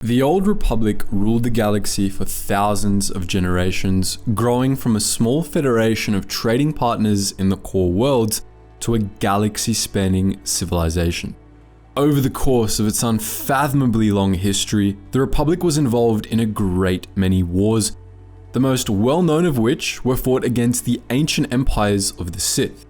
The Old Republic ruled the galaxy for thousands of generations, growing from a small federation of trading partners in the core worlds to a galaxy-spanning civilization. Over the course of its unfathomably long history, the Republic was involved in a great many wars, the most well-known of which were fought against the ancient empires of the Sith.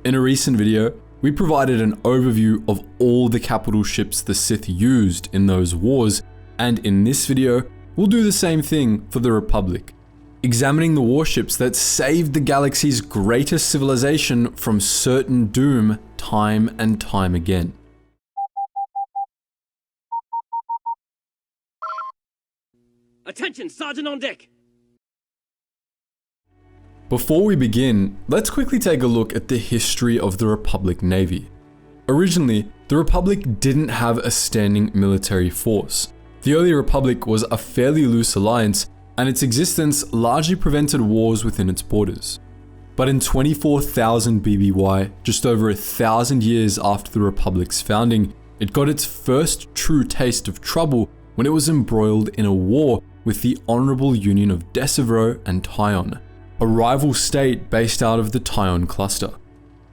In a recent video, we provided an overview of all the capital ships the Sith used in those wars, and in this video, we'll do the same thing for the Republic, examining the warships that saved the galaxy's greatest civilization from certain doom time and time again. Attention, Sergeant on deck! Before we begin, let's quickly take a look at the history of the Republic Navy. Originally, the Republic didn't have a standing military force. The early Republic was a fairly loose alliance, and its existence largely prevented wars within its borders. But in 24,000 BBY, just over 1,000 years after the Republic's founding, it got its first true taste of trouble when it was embroiled in a war with the Honorable Union of Decevro and Tyon, a rival state based out of the Tyon cluster.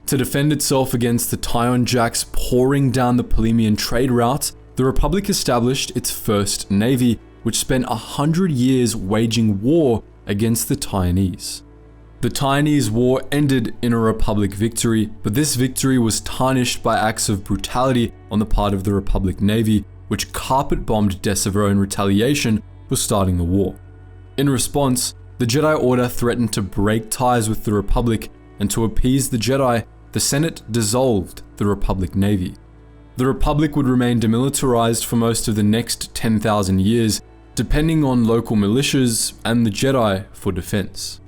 To defend itself against the Tyon Jacks pouring down the Polemian trade route, the Republic established its first navy, which spent 100 years waging war against the Tyonese. The Tyonese War ended in a Republic victory, but this victory was tarnished by acts of brutality on the part of the Republic Navy, which carpet-bombed Decevro in retaliation for starting the war. In response, the Jedi Order threatened to break ties with the Republic, and to appease the Jedi, the Senate dissolved the Republic Navy. The Republic would remain demilitarized for most of the next 10,000 years, depending on local militias and the Jedi for defense.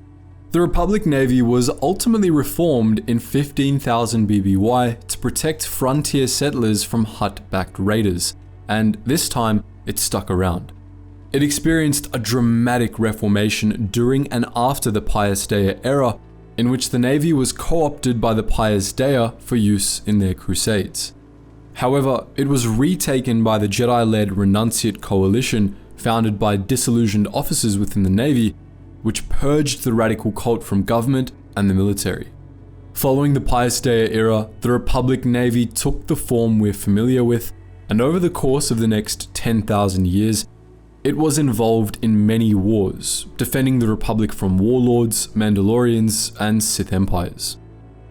The Republic Navy was ultimately reformed in 15,000 BBY to protect frontier settlers from Hutt-backed raiders, and this time it stuck around. It experienced a dramatic reformation during and after the Pius Dea era, in which the Navy was co-opted by the Pius Dea for use in their crusades. However, it was retaken by the Jedi-led Renunciate Coalition, founded by disillusioned officers within the Navy, which purged the radical cult from government and the military. Following the Pius Dea era, the Republic Navy took the form we're familiar with, and over the course of the next 10,000 years, it was involved in many wars, defending the Republic from warlords, Mandalorians, and Sith empires.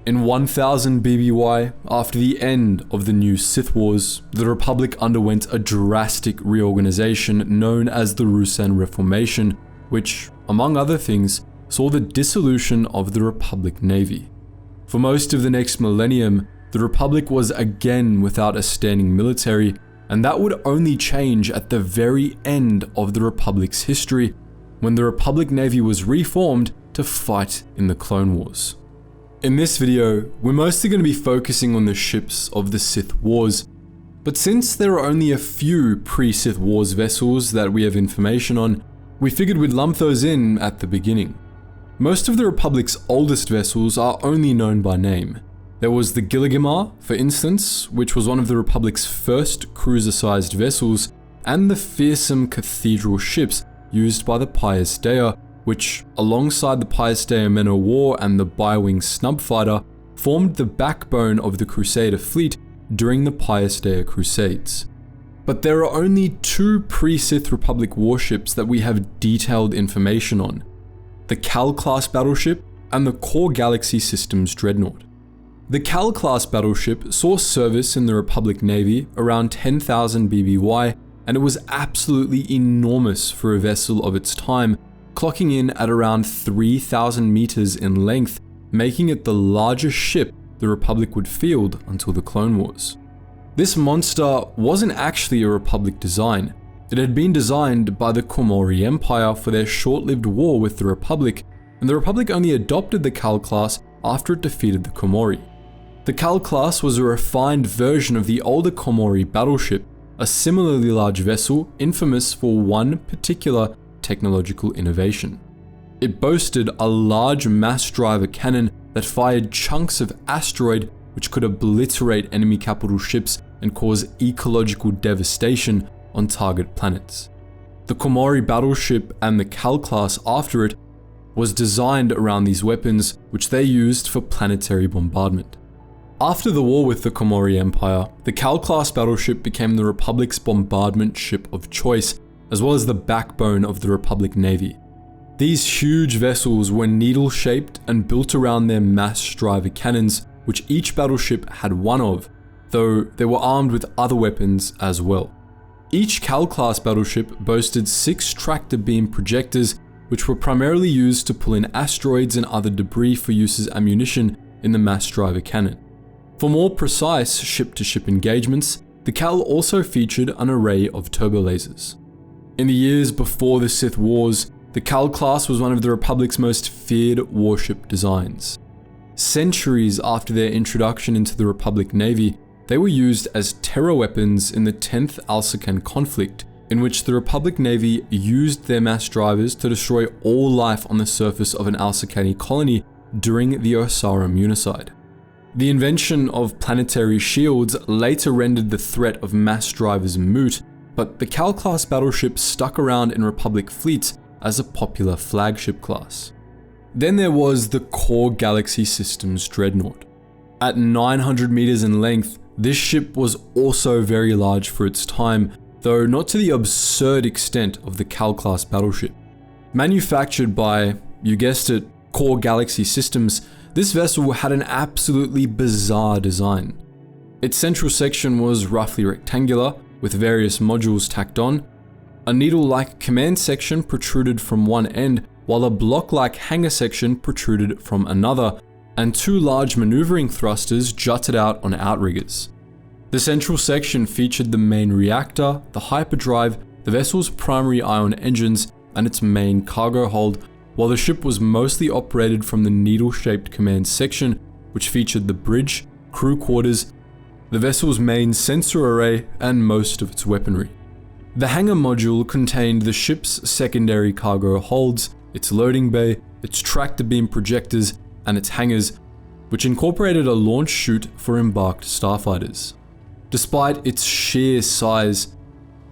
In 1000 BBY, after the end of the new Sith Wars, the Republic underwent a drastic reorganization known as the Ruusan Reformation, which, among other things, saw the dissolution of the Republic Navy. For most of the next millennium, the Republic was again without a standing military, and that would only change at the very end of the Republic's history, when the Republic Navy was reformed to fight in the Clone Wars. In this video, we're mostly going to be focusing on the ships of the Sith Wars, but since there are only a few pre-Sith Wars vessels that we have information on, we figured we'd lump those in at the beginning. Most of the Republic's oldest vessels are only known by name. There was the Gilligamar, for instance, which was one of the Republic's first cruiser-sized vessels, and the fearsome cathedral ships used by the Pius Dea, which, alongside the Pius Dea Men-O-War and the bi-wing Snubfighter, formed the backbone of the Crusader fleet during the Pius Dea Crusades. But there are only two pre-Sith Republic warships that we have detailed information on: the Cal-class battleship and the Core Galaxy Systems Dreadnought. The Cal-class battleship saw service in the Republic Navy around 10,000 BBY, and it was absolutely enormous for a vessel of its time, clocking in at around 3,000 meters in length, making it the largest ship the Republic would field until the Clone Wars. This monster wasn't actually a Republic design. It had been designed by the Komori Empire for their short-lived war with the Republic, and the Republic only adopted the Cal-class after it defeated the Komori. The Cal-class was a refined version of the older Komori battleship, a similarly large vessel infamous for one particular technological innovation. It boasted a large mass driver cannon that fired chunks of asteroid which could obliterate enemy capital ships and cause ecological devastation, on target planets. The Komori battleship and the Cal-class after it was designed around these weapons, which they used for planetary bombardment. After the war with the Komori Empire, the Cal-class battleship became the Republic's bombardment ship of choice, as well as the backbone of the Republic Navy. These huge vessels were needle-shaped and built around their mass driver cannons, which each battleship had one of, though they were armed with other weapons as well. Each Cal-class battleship boasted 6 tractor beam projectors, which were primarily used to pull in asteroids and other debris for use as ammunition in the mass driver cannon. For more precise ship-to-ship engagements, the Cal also featured an array of turbolasers. In the years before the Sith Wars, the Cal-class was one of the Republic's most feared warship designs. Centuries after their introduction into the Republic Navy, they were used as terror weapons in the 10th Alsacan conflict, in which the Republic Navy used their mass drivers to destroy all life on the surface of an Alsacani colony during the Osarum Unicide. The invention of planetary shields later rendered the threat of mass drivers moot, but the Cal-class battleships stuck around in Republic fleets as a popular flagship class. Then there was the Core Galaxy Systems Dreadnought. At 900 meters in length, this ship was also very large for its time, though not to the absurd extent of the Cal-class battleship. Manufactured by, you guessed it, Core Galaxy Systems, this vessel had an absolutely bizarre design. Its central section was roughly rectangular, with various modules tacked on. A needle-like command section protruded from one end, while a block-like hangar section protruded from another, and 2 large maneuvering thrusters jutted out on outriggers. The central section featured the main reactor, the hyperdrive, the vessel's primary ion engines, and its main cargo hold, while the ship was mostly operated from the needle-shaped command section, which featured the bridge, crew quarters, the vessel's main sensor array, and most of its weaponry. The hangar module contained the ship's secondary cargo holds, its loading bay, its tractor beam projectors, and its hangars, which incorporated a launch chute for embarked starfighters. Despite its sheer size,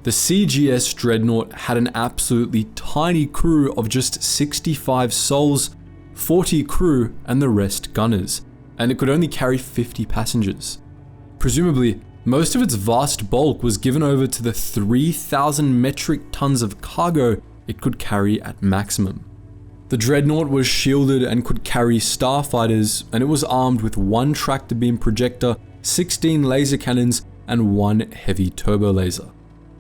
the CGS Dreadnought had an absolutely tiny crew of just 65 souls, 40 crew, and the rest gunners, and it could only carry 50 passengers. Presumably, most of its vast bulk was given over to the 3,000 metric tons of cargo it could carry at maximum. The Dreadnought was shielded and could carry starfighters, and it was armed with 1 tractor beam projector, 16 laser cannons, and 1 heavy turbo laser.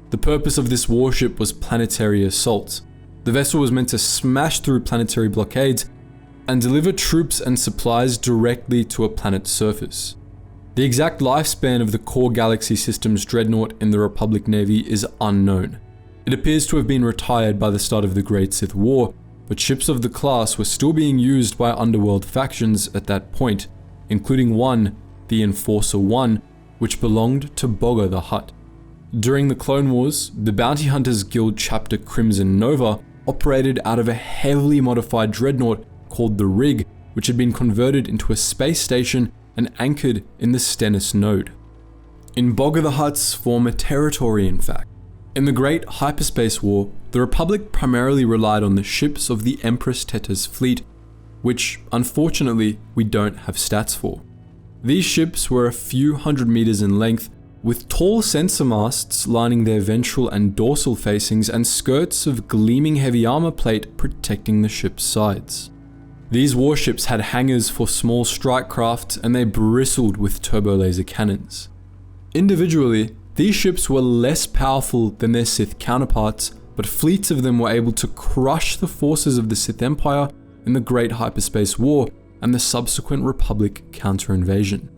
The purpose of this warship was planetary assault. The vessel was meant to smash through planetary blockades and deliver troops and supplies directly to a planet's surface. The exact lifespan of the Core Galaxy Systems Dreadnought in the Republic Navy is unknown. It appears to have been retired by the start of the Great Sith War, but ships of the class were still being used by underworld factions at that point, including one, the Enforcer 1, which belonged to Bogger the Hutt. During the Clone Wars, the Bounty Hunters Guild chapter Crimson Nova operated out of a heavily modified dreadnought called the Rig, which had been converted into a space station and anchored in the Stennis node. In Bogger the Hutt's former territory, in fact. In the Great Hyperspace War, the Republic primarily relied on the ships of the Empress Teta's fleet, which, unfortunately, we don't have stats for. These ships were a few hundred meters in length, with tall sensor masts lining their ventral and dorsal facings and skirts of gleaming heavy armor plate protecting the ship's sides. These warships had hangars for small strike craft, and they bristled with turbo laser cannons. Individually, these ships were less powerful than their Sith counterparts, but fleets of them were able to crush the forces of the Sith Empire in the Great Hyperspace War and the subsequent Republic counter-invasion.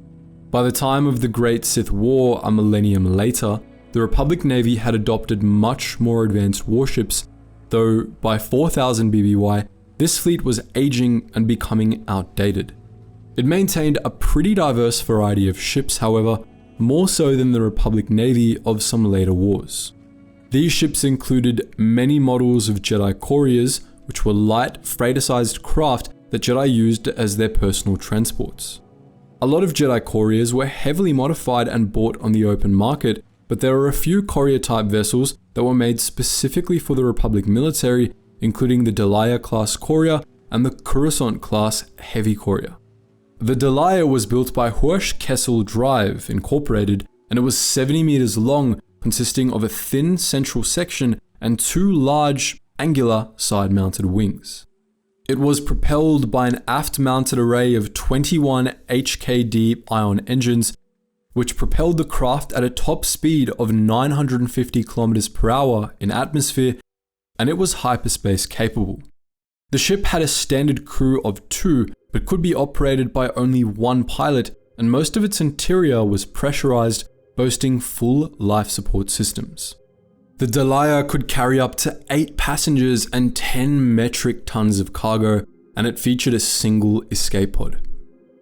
By the time of the Great Sith War, a millennium later, the Republic Navy had adopted much more advanced warships, though by 4000 BBY, this fleet was aging and becoming outdated. It maintained a pretty diverse variety of ships, however, more so than the Republic Navy of some later wars. These ships included many models of Jedi couriers, which were light, freighter-sized craft that Jedi used as their personal transports. A lot of Jedi couriers were heavily modified and bought on the open market, but there were a few courier-type vessels that were made specifically for the Republic military, including the Delia-class courier and the Coruscant-class heavy courier. The Delia was built by Horsch Kessel Drive Incorporated, and it was 70 meters long, consisting of a thin central section and two large, angular, side-mounted wings. It was propelled by an aft-mounted array of 21 HKD ion engines, which propelled the craft at a top speed of 950 km per hour in atmosphere, and it was hyperspace capable. The ship had a standard crew of 2, but could be operated by only one pilot, and most of its interior was pressurized, boasting full life support systems. The Delia could carry up to 8 passengers and 10 metric tons of cargo, and it featured a single escape pod.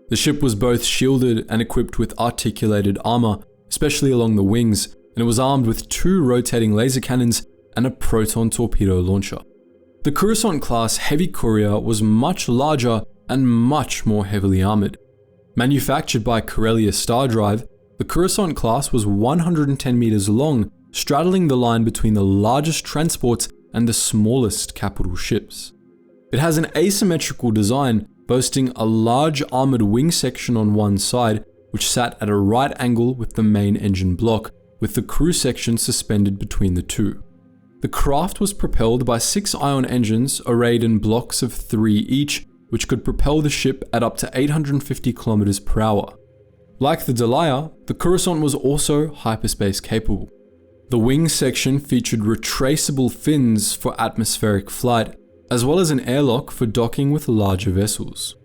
The ship was both shielded and equipped with articulated armor, especially along the wings, and it was armed with 2 rotating laser cannons and a proton torpedo launcher. The Coruscant-class heavy courier was much larger and much more heavily armored. Manufactured by Corellia Star Drive, the Coruscant-class was 110 meters long, straddling the line between the largest transports and the smallest capital ships. It has an asymmetrical design, boasting a large armored wing section on one side, which sat at a right angle with the main engine block, with the crew section suspended between the two. The craft was propelled by 6 ion engines arrayed in blocks of 3 each, which could propel the ship at up to 850 km per hour. Like the Delia, the Coruscant was also hyperspace capable. The wing section featured retraceable fins for atmospheric flight, as well as an airlock for docking with larger vessels.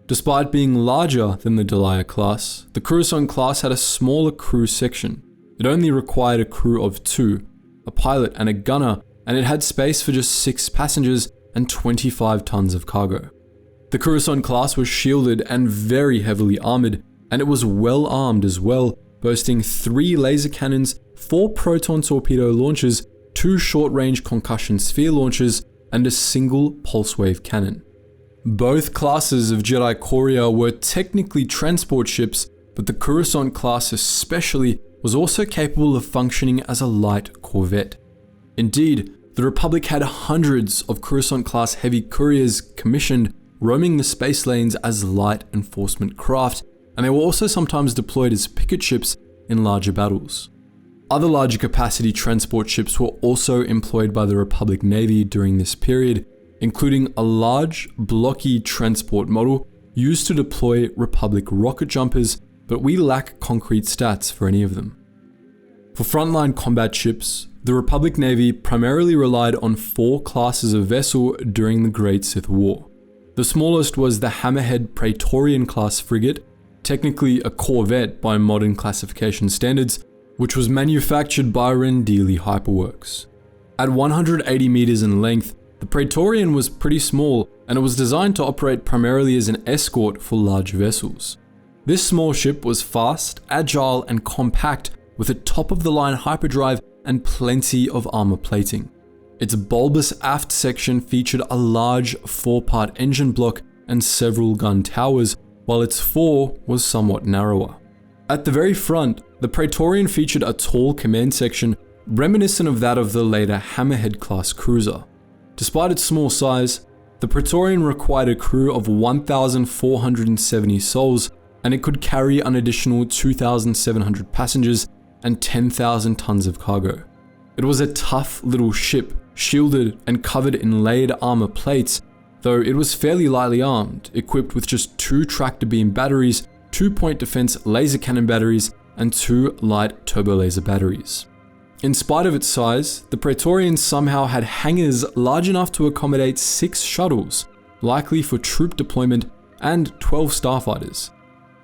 Despite being larger than the Delia class, the Coruscant class had a smaller crew section. It only required a crew of 2, a pilot and a gunner, and it had space for just 6 passengers and 25 tons of cargo. The Coruscant class was shielded and very heavily armored, and it was well armed as well, boasting 3 laser cannons, 4 proton torpedo launchers, 2 short-range concussion sphere launchers, and a single pulse wave cannon. Both classes of Jedi Courier were technically transport ships, but the Coruscant class especially was also capable of functioning as a light corvette. Indeed, the Republic had hundreds of Coruscant-class heavy couriers commissioned, roaming the space lanes as light enforcement craft, and they were also sometimes deployed as picket ships in larger battles. Other larger capacity transport ships were also employed by the Republic Navy during this period, including a large, blocky transport model used to deploy Republic rocket jumpers, but we lack concrete stats for any of them. For frontline combat ships, the Republic Navy primarily relied on 4 classes of vessel during the Great Sith War. The smallest was the Hammerhead Praetorian-class frigate, technically a corvette by modern classification standards, which was manufactured by Rendili Hyperworks. At 180 meters in length, the Praetorian was pretty small, and it was designed to operate primarily as an escort for large vessels. This small ship was fast, agile, and compact, with a top-of-the-line hyperdrive and plenty of armor plating. Its bulbous aft section featured a large 4-part engine block and several gun towers, while its fore was somewhat narrower. At the very front, the Praetorian featured a tall command section reminiscent of that of the later Hammerhead-class cruiser. Despite its small size, the Praetorian required a crew of 1,470 souls, and it could carry an additional 2,700 passengers and 10,000 tons of cargo. It was a tough little ship, shielded and covered in layered armor plates, though it was fairly lightly armed, equipped with just 2 tractor beam batteries, 2 point defense laser cannon batteries, and 2 light turbo laser batteries. In spite of its size, the Praetorian somehow had hangars large enough to accommodate 6 shuttles, likely for troop deployment, and 12 starfighters.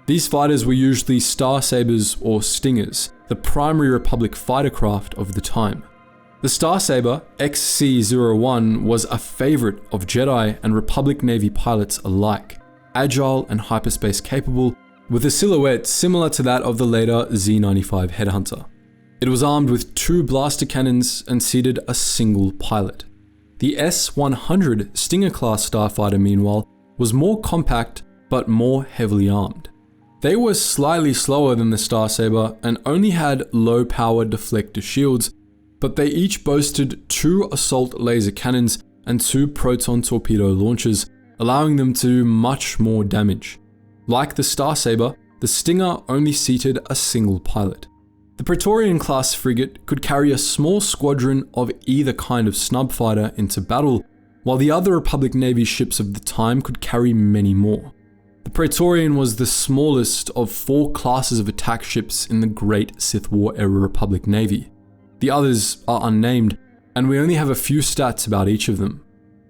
These fighters were usually Star Sabers or Stingers, the primary Republic fighter craft of the time. The Star Saber XC-01 was a favorite of Jedi and Republic Navy pilots alike, agile and hyperspace capable, with a silhouette similar to that of the later Z-95 Headhunter. It was armed with 2 blaster cannons and seated a single pilot. The S-100 Stinger-class starfighter, meanwhile, was more compact but more heavily armed. They were slightly slower than the Star Saber and only had low-power deflector shields, but they each boasted 2 assault laser cannons and 2 proton torpedo launchers, allowing them to do much more damage. Like the Star Saber, the Stinger only seated a single pilot. The Praetorian-class frigate could carry a small squadron of either kind of snub fighter into battle, while the other Republic Navy ships of the time could carry many more. The Praetorian was the smallest of 4 classes of attack ships in the Great Sith War era Republic Navy. The others are unnamed, and we only have a few stats about each of them.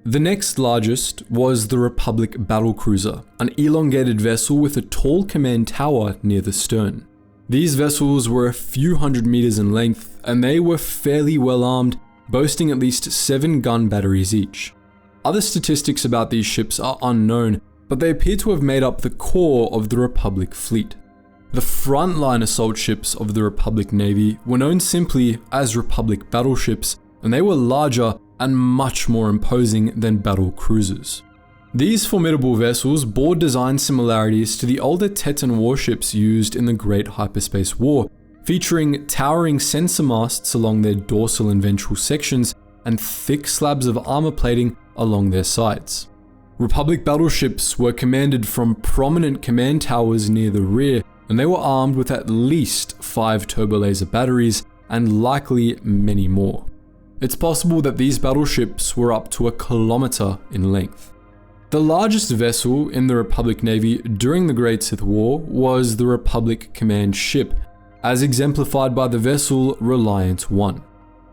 The next largest was the Republic Battlecruiser, an elongated vessel with a tall command tower near the stern. These vessels were a few hundred meters in length, and they were fairly well armed, boasting at least 7 gun batteries each. Other statistics about these ships are unknown, but they appear to have made up the core of the Republic fleet. The frontline assault ships of the Republic Navy were known simply as Republic battleships, and they were larger and much more imposing than battle cruisers. These formidable vessels bore design similarities to the older Teton warships used in the Great Hyperspace War, featuring towering sensor masts along their dorsal and ventral sections and thick slabs of armor plating along their sides. Republic battleships were commanded from prominent command towers near the rear, and they were armed with at least 5 turbolaser batteries and likely many more. It's possible that these battleships were up to 1 kilometer in length. The largest vessel in the Republic Navy during the Great Sith War was the Republic Command ship, as exemplified by the vessel Reliant 1.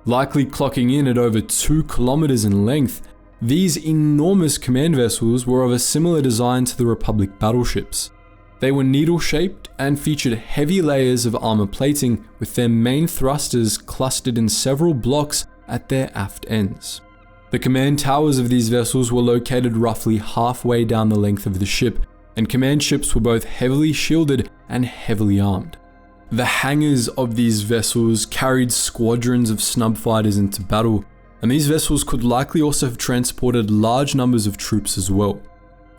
Likely clocking in at over 2 kilometers in length, these enormous command vessels were of a similar design to the Republic battleships. They were needle-shaped and featured heavy layers of armor plating, with their main thrusters clustered in several blocks at their aft ends. The command towers of these vessels were located roughly halfway down the length of the ship, and command ships were both heavily shielded and heavily armed. The hangars of these vessels carried squadrons of snub fighters into battle, and these vessels could likely also have transported large numbers of troops as well.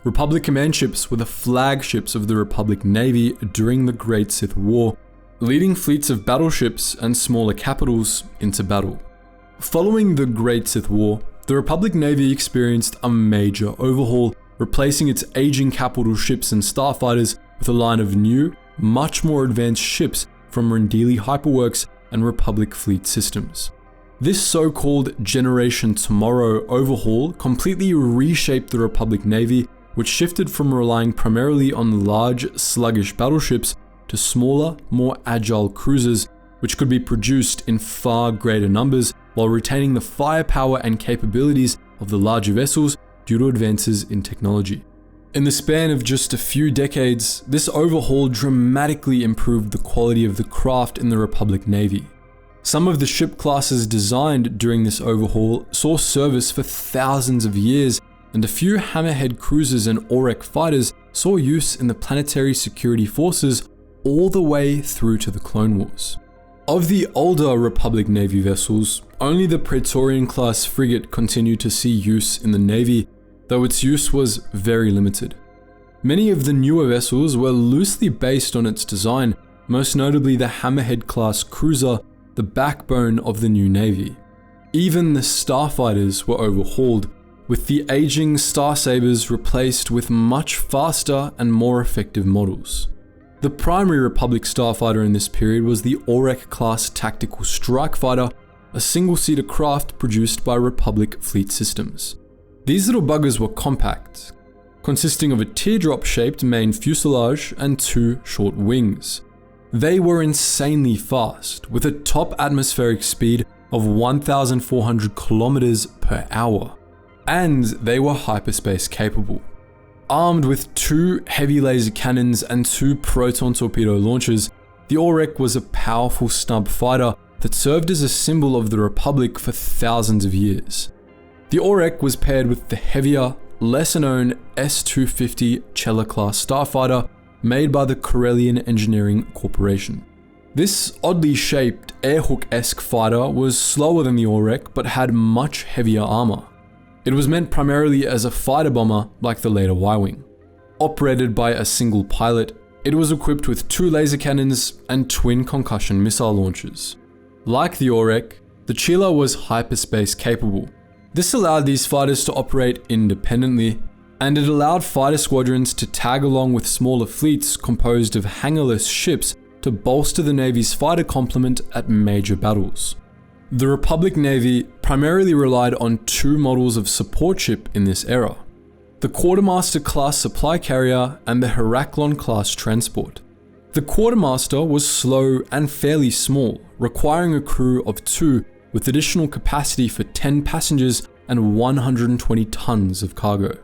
Republic command ships were the flagships of the Republic Navy during the Great Sith War, leading fleets of battleships and smaller capitals into battle. Following the Great Sith War, the Republic Navy experienced a major overhaul, replacing its aging capital ships and starfighters with a line of new, much more advanced ships from Rendili Hyperworks and Republic fleet systems. This so-called Generation Tomorrow overhaul completely reshaped the Republic Navy, which shifted from relying primarily on large, sluggish battleships to smaller, more agile cruisers, which could be produced in far greater numbers while retaining the firepower and capabilities of the larger vessels due to advances in technology. In the span of just a few decades, this overhaul dramatically improved the quality of the craft in the Republic Navy. Some of the ship classes designed during this overhaul saw service for thousands of years, and a few Hammerhead cruisers and Aurek fighters saw use in the planetary security forces all the way through to the Clone Wars. Of the older Republic Navy vessels, only the Praetorian-class frigate continued to see use in the Navy, though its use was very limited. Many of the newer vessels were loosely based on its design, most notably the Hammerhead-class cruiser, the backbone of the new Navy. Even the starfighters were overhauled, with the aging Star Sabers replaced with much faster and more effective models. The primary Republic starfighter in this period was the Aurek-class tactical strike fighter, a single-seater craft produced by Republic fleet systems. These little buggers were compact, consisting of a teardrop-shaped main fuselage and 2 short wings. They were insanely fast, with a top atmospheric speed of 1,400 kilometers per hour, and they were hyperspace capable. Armed with 2 heavy laser cannons and 2 proton torpedo launchers, the Aurek was a powerful snub fighter that served as a symbol of the Republic for thousands of years. The Aurek was paired with the heavier, lesser-known S-250 Cheller-class starfighter made by the Corellian Engineering Corporation. This oddly shaped airhook-esque fighter was slower than the Aurek but had much heavier armor. It was meant primarily as a fighter bomber like the later Y-Wing. Operated by a single pilot, it was equipped with 2 laser cannons and twin concussion missile launchers. Like the Aurek, the Chila was hyperspace capable. This allowed these fighters to operate independently, and it allowed fighter squadrons to tag along with smaller fleets composed of hangarless ships to bolster the Navy's fighter complement at major battles. The Republic Navy primarily relied on two models of support ship in this era: the Quartermaster-class supply carrier and the Heraklion-class transport. The Quartermaster was slow and fairly small, requiring a crew of 2 with additional capacity for 10 passengers and 120 tons of cargo.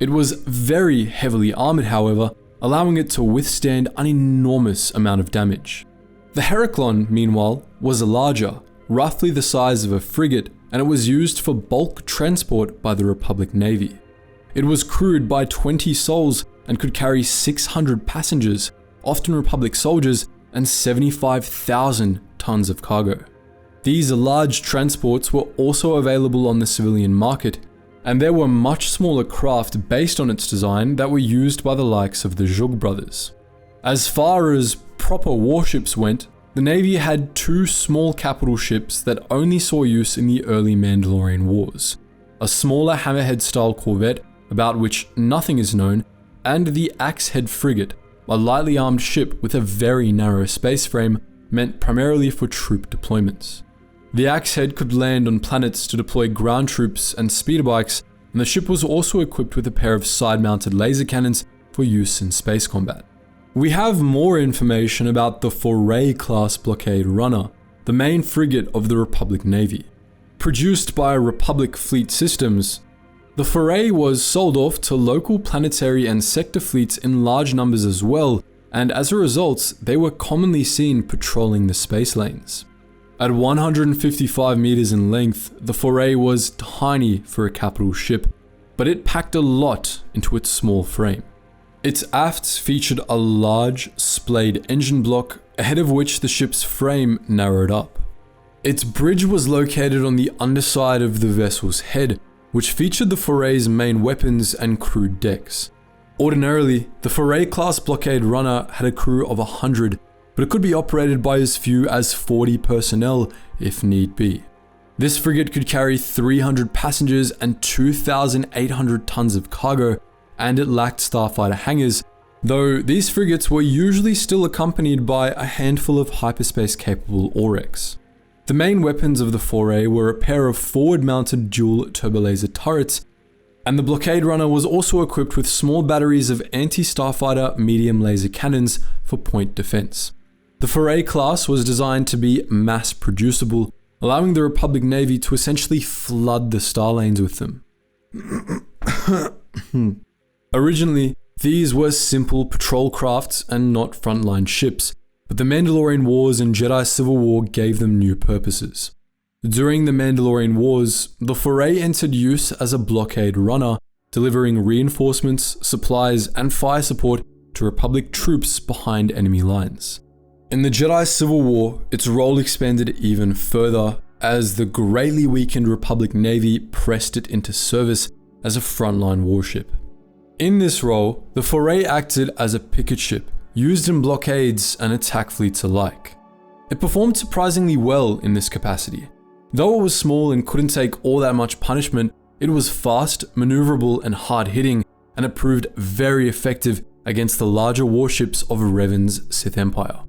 It was very heavily armored, however, allowing it to withstand an enormous amount of damage. The Heraklion, meanwhile, was larger, roughly the size of a frigate, and it was used for bulk transport by the Republic Navy. It was crewed by 20 souls and could carry 600 passengers, often Republic soldiers, and 75,000 tons of cargo. These large transports were also available on the civilian market, and there were much smaller craft based on its design that were used by the likes of the Zhug brothers. As far as proper warships went, the Navy had 2 small capital ships that only saw use in the early Mandalorian Wars: a smaller Hammerhead-style corvette, about which nothing is known, and the Axe-head frigate, a lightly armed ship with a very narrow space frame meant primarily for troop deployments. The Axe-head could land on planets to deploy ground troops and speeder bikes, and the ship was also equipped with a pair of side-mounted laser cannons for use in space combat. We have more information about the Foray-class blockade runner, the main frigate of the Republic Navy. Produced by Republic Fleet Systems, the Foray was sold off to local planetary and sector fleets in large numbers as well, and as a result, they were commonly seen patrolling the space lanes. At 155 meters in length, the Foray was tiny for a capital ship, but it packed a lot into its small frame. Its afts featured a large, splayed engine block, ahead of which the ship's frame narrowed up. Its bridge was located on the underside of the vessel's head, which featured the Foray's main weapons and crewed decks. Ordinarily, the Foray-class blockade runner had a crew of 100, but it could be operated by as few as 40 personnel if need be. This frigate could carry 300 passengers and 2,800 tons of cargo, and it lacked starfighter hangars, though these frigates were usually still accompanied by a handful of hyperspace-capable Aureks. The main weapons of the Foray were a pair of forward-mounted dual turbolaser turrets, and the blockade runner was also equipped with small batteries of anti-starfighter medium laser cannons for point defense. The Foray-class was designed to be mass-producible, allowing the Republic Navy to essentially flood the star lanes with them. Originally, these were simple patrol crafts and not frontline ships, but the Mandalorian Wars and Jedi Civil War gave them new purposes. During the Mandalorian Wars, the Foray entered use as a blockade runner, delivering reinforcements, supplies, and fire support to Republic troops behind enemy lines. In the Jedi Civil War, its role expanded even further, as the greatly weakened Republic Navy pressed it into service as a frontline warship. In this role, the Foray acted as a picket ship, used in blockades and attack fleets alike. It performed surprisingly well in this capacity. Though it was small and couldn't take all that much punishment, it was fast, maneuverable, and hard-hitting, and it proved very effective against the larger warships of Revan's Sith Empire.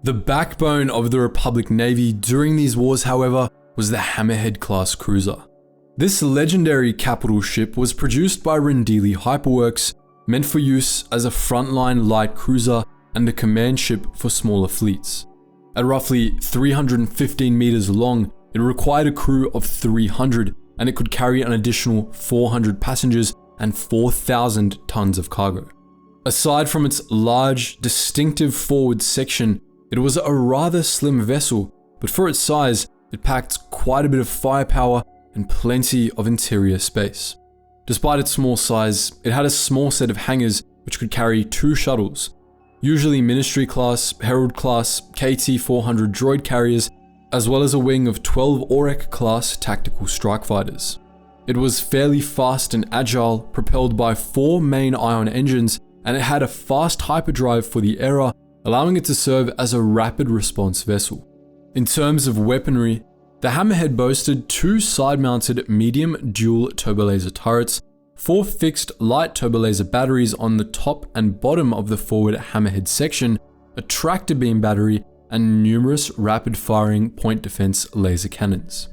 The backbone of the Republic Navy during these wars, however, was the Hammerhead-class cruiser. This legendary capital ship was produced by Rendili Hyperworks, meant for use as a frontline light cruiser and a command ship for smaller fleets. At roughly 315 meters long, it required a crew of 300, and it could carry an additional 400 passengers and 4,000 tons of cargo. Aside from its large, distinctive forward section, it was a rather slim vessel, but for its size, it packed quite a bit of firepower and plenty of interior space. Despite its small size, it had a small set of hangars which could carry 2 shuttles, usually Ministry-class, Herald-class, KT-400 droid carriers, as well as a wing of 12 Aurek-class tactical strike fighters. It was fairly fast and agile, propelled by 4 main ion engines, and it had a fast hyperdrive for the era, allowing it to serve as a rapid response vessel. In terms of weaponry, The Hammerhead boasted 2 side-mounted medium dual turbolaser turrets, 4 fixed light turbolaser batteries on the top and bottom of the forward Hammerhead section, a tractor beam battery, and numerous rapid-firing point defense laser cannons.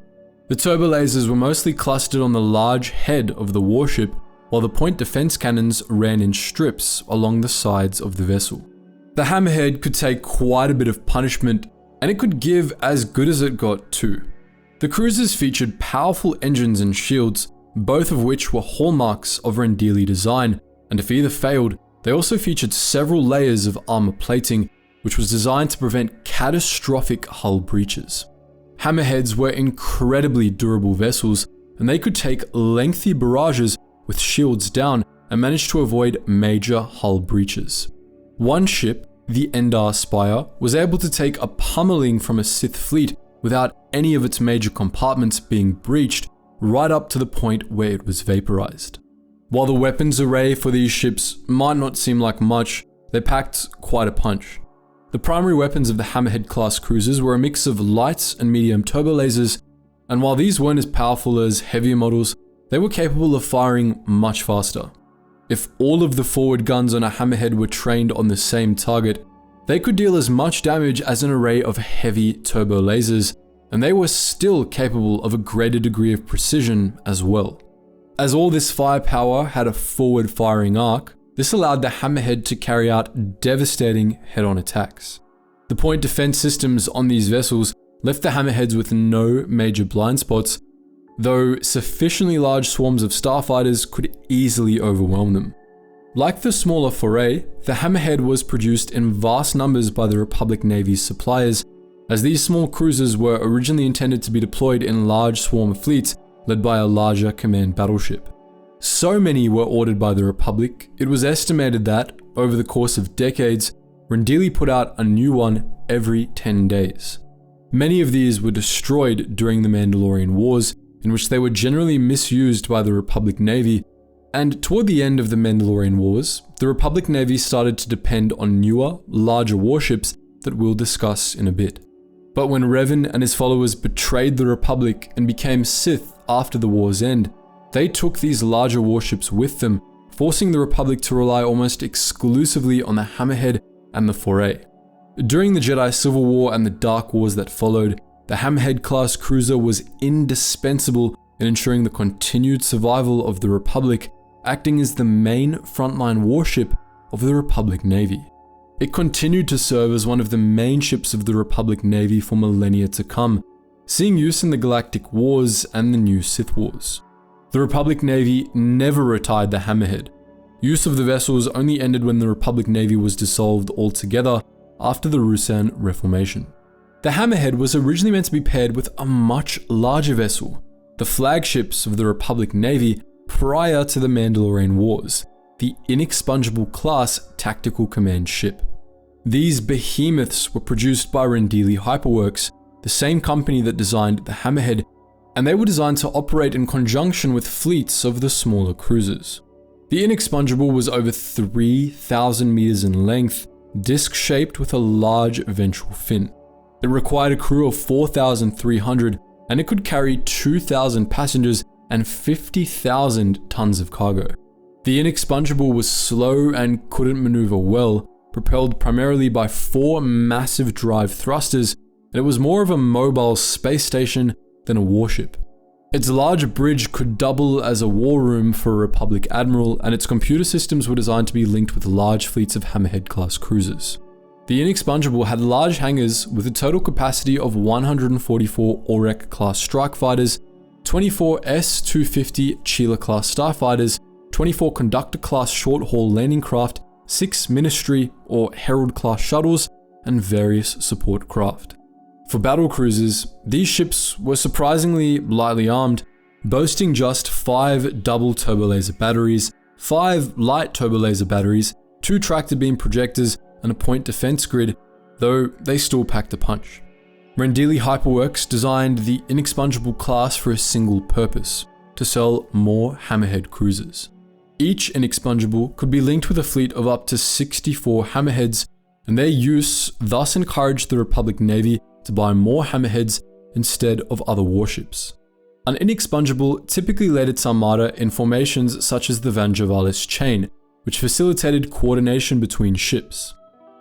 The turbolasers were mostly clustered on the large head of the warship, while the point defense cannons ran in strips along the sides of the vessel. The Hammerhead could take quite a bit of punishment, and it could give as good as it got too. The cruisers featured powerful engines and shields, both of which were hallmarks of Rendili design, and if either failed, they also featured several layers of armor plating, which was designed to prevent catastrophic hull breaches. Hammerheads were incredibly durable vessels, and they could take lengthy barrages with shields down and manage to avoid major hull breaches. One ship, the Endar Spire, was able to take a pummeling from a Sith fleet without any of its major compartments being breached, right up to the point where it was vaporized. While the weapons array for these ships might not seem like much, they packed quite a punch. The primary weapons of the Hammerhead-class cruisers were a mix of light and medium turbolasers, and while these weren't as powerful as heavier models, they were capable of firing much faster. If all of the forward guns on a Hammerhead were trained on the same target, they could deal as much damage as an array of heavy turbo lasers, and they were still capable of a greater degree of precision as well. As all this firepower had a forward firing arc, this allowed the Hammerhead to carry out devastating head-on attacks. The point defense systems on these vessels left the Hammerheads with no major blind spots, though sufficiently large swarms of starfighters could easily overwhelm them. Like the smaller Foray, the Hammerhead was produced in vast numbers by the Republic Navy's suppliers, as these small cruisers were originally intended to be deployed in large swarm fleets led by a larger command battleship. So many were ordered by the Republic, it was estimated that, over the course of decades, Rendili put out a new one every 10 days. Many of these were destroyed during the Mandalorian Wars, in which they were generally misused by the Republic Navy, and toward the end of the Mandalorian Wars, the Republic Navy started to depend on newer, larger warships that we'll discuss in a bit. But when Revan and his followers betrayed the Republic and became Sith after the war's end, they took these larger warships with them, forcing the Republic to rely almost exclusively on the Hammerhead and the Foray. During the Jedi Civil War and the Dark Wars that followed, the Hammerhead-class cruiser was indispensable in ensuring the continued survival of the Republic, acting as the main frontline warship of the Republic Navy. It continued to serve as one of the main ships of the Republic Navy for millennia to come, seeing use in the Galactic Wars and the new Sith Wars. The Republic Navy never retired the Hammerhead. Use of the vessels only ended when the Republic Navy was dissolved altogether after the Ruusan Reformation. The Hammerhead was originally meant to be paired with a much larger vessel, the flagships of the Republic Navy prior to the Mandalorian Wars, the Inexpungible-class tactical command ship. These behemoths were produced by Rendili Hyperworks, the same company that designed the Hammerhead, and they were designed to operate in conjunction with fleets of the smaller cruisers. The Inexpungible was over 3,000 meters in length, disc-shaped with a large ventral fin. It required a crew of 4,300, and it could carry 2,000 passengers and 50,000 tons of cargo. The Inexpungible was slow and couldn't maneuver well, propelled primarily by 4 massive drive thrusters, and it was more of a mobile space station than a warship. Its large bridge could double as a war room for a Republic admiral, and its computer systems were designed to be linked with large fleets of Hammerhead-class cruisers. The Inexpungible had large hangars with a total capacity of 144 Aurek-class strike fighters, 24 S-250 Chela-class starfighters, 24 Conductor-class short-haul landing craft, 6 Ministry or Herald-class shuttles, and various support craft. For battle cruisers, these ships were surprisingly lightly armed, boasting just 5 double turbolaser batteries, 5 light turbolaser batteries, 2 tractor beam projectors, and a point defense grid, though they still packed a punch. Rendili Hyperworks designed the Inexpungible class for a single purpose: to sell more Hammerhead cruisers. Each Inexpungible could be linked with a fleet of up to 64 Hammerheads, and their use thus encouraged the Republic Navy to buy more Hammerheads instead of other warships. An inexpungible typically led its armada in formations such as the Van Javalis chain, which facilitated coordination between ships.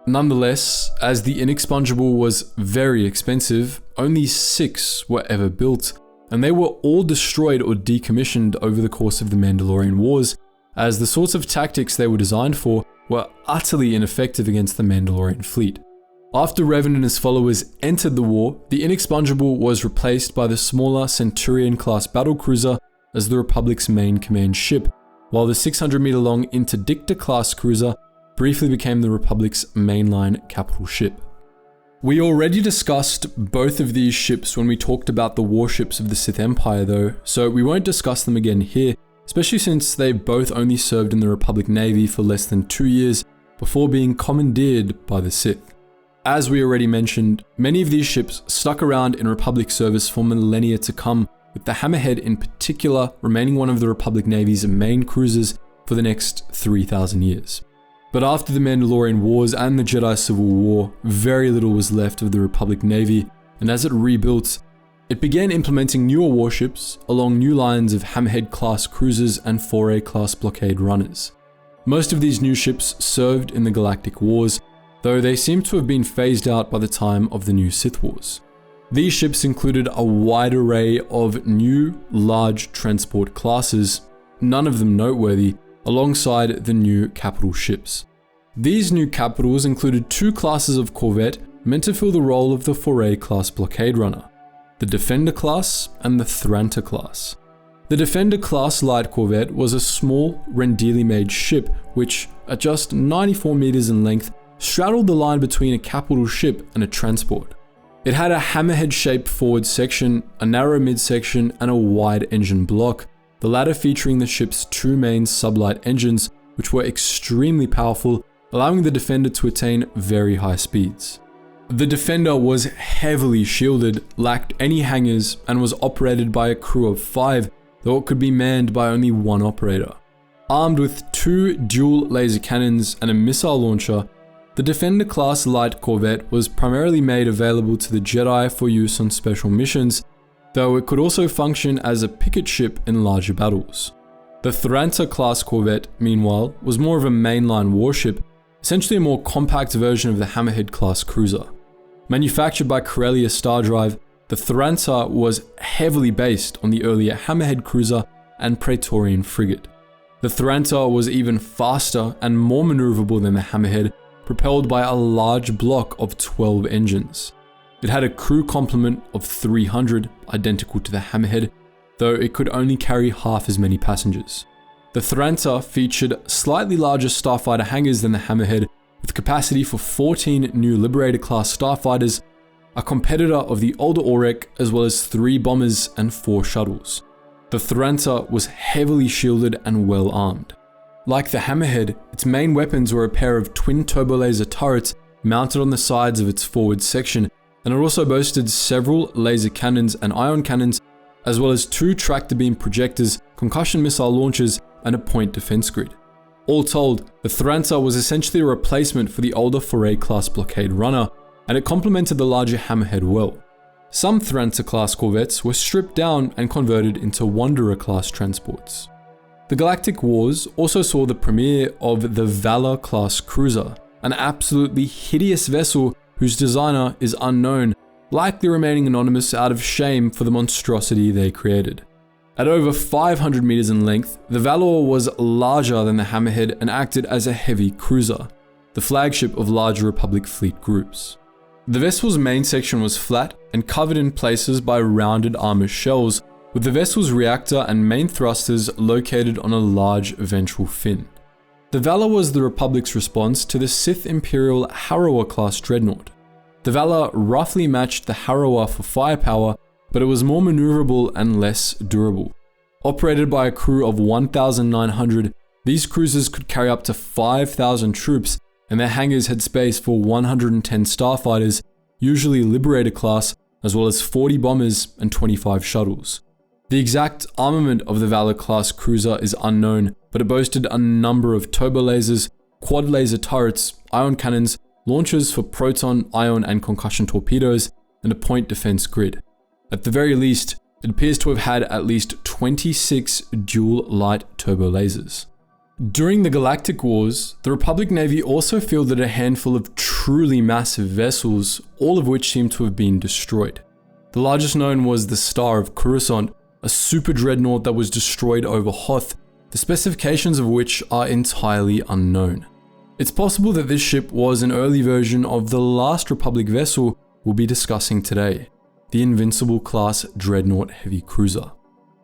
Nonetheless, as the inexpungible was very expensive, only 6 were ever built, and they were all destroyed or decommissioned over the course of the Mandalorian Wars, as the sorts of tactics they were designed for were utterly ineffective against the Mandalorian fleet. After Revan and his followers entered the war, the inexpungible was replaced by the smaller Centurion-class battlecruiser as the Republic's main command ship, while the 600-meter-long Interdictor-class cruiser briefly became the Republic's mainline capital ship. We already discussed both of these ships when we talked about the warships of the Sith Empire though, so we won't discuss them again here, especially since they both only served in the Republic Navy for less than 2 years before being commandeered by the Sith. As we already mentioned, many of these ships stuck around in Republic service for millennia to come, with the Hammerhead in particular remaining one of the Republic Navy's main cruisers for the next 3,000 years. But after the Mandalorian Wars and the Jedi Civil War, very little was left of the Republic Navy, and as it rebuilt, it began implementing newer warships along new lines of Hammerhead-class cruisers and Foray-class blockade runners. Most of these new ships served in the Galactic Wars, though they seem to have been phased out by the time of the new Sith Wars. These ships included a wide array of new, large transport classes, none of them noteworthy, alongside the new capital ships. These new capitals included 2 classes of corvette meant to fill the role of the Foray-class blockade runner, the Defender-class and the Thrantor-class. The Defender-class light corvette was a small, Rendili-made ship which, at just 94 meters in length, straddled the line between a capital ship and a transport. It had a hammerhead-shaped forward section, a narrow midsection, and a wide engine block, the latter featuring the ship's 2 main sublight engines, which were extremely powerful, allowing the Defender to attain very high speeds. The Defender was heavily shielded, lacked any hangars, and was operated by a crew of 5, though it could be manned by only 1 operator. Armed with 2 dual laser cannons and a missile launcher, the Defender-class light corvette was primarily made available to the Jedi for use on special missions, though it could also function as a picket ship in larger battles. The Thrantor-class corvette, meanwhile, was more of a mainline warship, essentially a more compact version of the Hammerhead-class cruiser. Manufactured by Corellia Stardrive, the Thrantor was heavily based on the earlier Hammerhead cruiser and Praetorian frigate. The Thrantor was even faster and more maneuverable than the Hammerhead, propelled by a large block of 12 engines. It had a crew complement of 300, identical to the Hammerhead, though it could only carry half as many passengers. The Thrantor featured slightly larger starfighter hangars than the Hammerhead, with capacity for 14 new Liberator-class starfighters, a competitor of the older Aurek, as well as 3 bombers and 4 shuttles. The Thrantor was heavily shielded and well armed. Like the Hammerhead, its main weapons were a pair of twin turbolaser turrets mounted on the sides of its forward section, and it also boasted several laser cannons and ion cannons, as well as 2 tractor beam projectors, concussion missile launchers, and a point defense grid. All told, the Thrantor was essentially a replacement for the older Foray-class blockade runner, and it complemented the larger Hammerhead well. Some Thrantor-class corvettes were stripped down and converted into Wanderer-class transports. The Galactic Wars also saw the premiere of the Valor-class cruiser, an absolutely hideous vessel whose designer is unknown, likely remaining anonymous out of shame for the monstrosity they created. At over 500 meters in length, the Valor was larger than the Hammerhead and acted as a heavy cruiser, the flagship of larger Republic fleet groups. The vessel's main section was flat and covered in places by rounded armor shells, with the vessel's reactor and main thrusters located on a large ventral fin. The Valor was the Republic's response to the Sith Imperial Harrower-class dreadnought. The Valor roughly matched the Harrower for firepower, but it was more maneuverable and less durable. Operated by a crew of 1,900, these cruisers could carry up to 5,000 troops, and their hangars had space for 110 starfighters, usually Liberator-class, as well as 40 bombers and 25 shuttles. The exact armament of the Valor-class cruiser is unknown, but it boasted a number of turbolasers, quad laser turrets, ion cannons, launchers for proton, ion, and concussion torpedoes, and a point defense grid. At the very least, it appears to have had at least 26 dual light turbo lasers. During the Galactic Wars, the Republic Navy also fielded a handful of truly massive vessels, all of which seem to have been destroyed. The largest known was the Star of Coruscant, a super dreadnought that was destroyed over Hoth, the specifications of which are entirely unknown. It's possible that this ship was an early version of the last Republic vessel we'll be discussing today, the Invincible-class dreadnought heavy cruiser.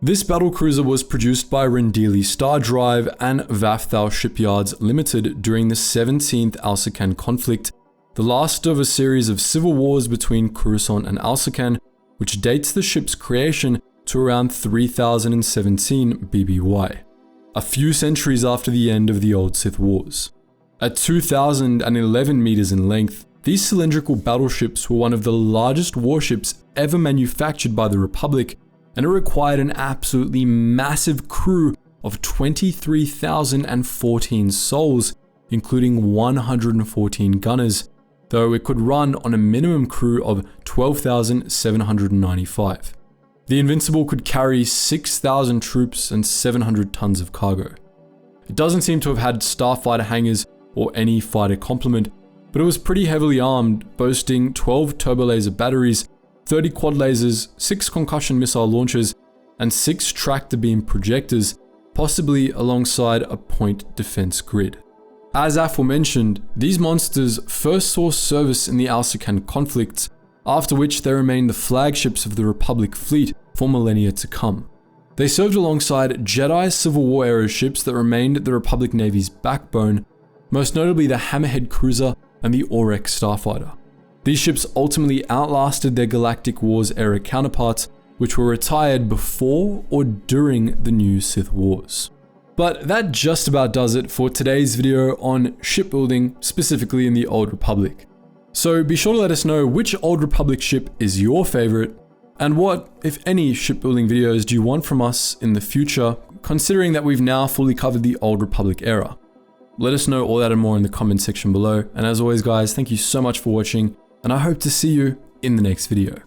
This battlecruiser was produced by Rendili Star Drive and Vafthal Shipyards Limited during the 17th Alsacan conflict, the last of a series of civil wars between Coruscant and Alsacan, which dates the ship's creation to around 3017 BBY, a few centuries after the end of the old Sith Wars. At 2,011 meters in length, these cylindrical battleships were one of the largest warships ever manufactured by the Republic, and it required an absolutely massive crew of 23,014 souls, including 114 gunners, though it could run on a minimum crew of 12,795. The Invincible could carry 6,000 troops and 700 tons of cargo. It doesn't seem to have had starfighter hangars or any fighter complement, but it was pretty heavily armed, boasting 12 turbolaser batteries, 30 quad lasers, 6 concussion missile launchers, and 6 tractor beam projectors, possibly alongside a point defense grid. As aforementioned, these monsters first saw service in the Alsacan conflicts, after which they remained the flagships of the Republic fleet for millennia to come. They served alongside Jedi Civil War era ships that remained the Republic Navy's backbone, most notably the Hammerhead cruiser and the Aurek starfighter. These ships ultimately outlasted their Galactic Wars era counterparts, which were retired before or during the new Sith Wars. But that just about does it for today's video on shipbuilding, specifically in the Old Republic. So be sure to let us know which Old Republic ship is your favorite, and what, if any, shipbuilding videos do you want from us in the future, considering that we've now fully covered the Old Republic era. Let us know all that and more in the comment section below, and as always guys, thank you so much for watching, and I hope to see you in the next video.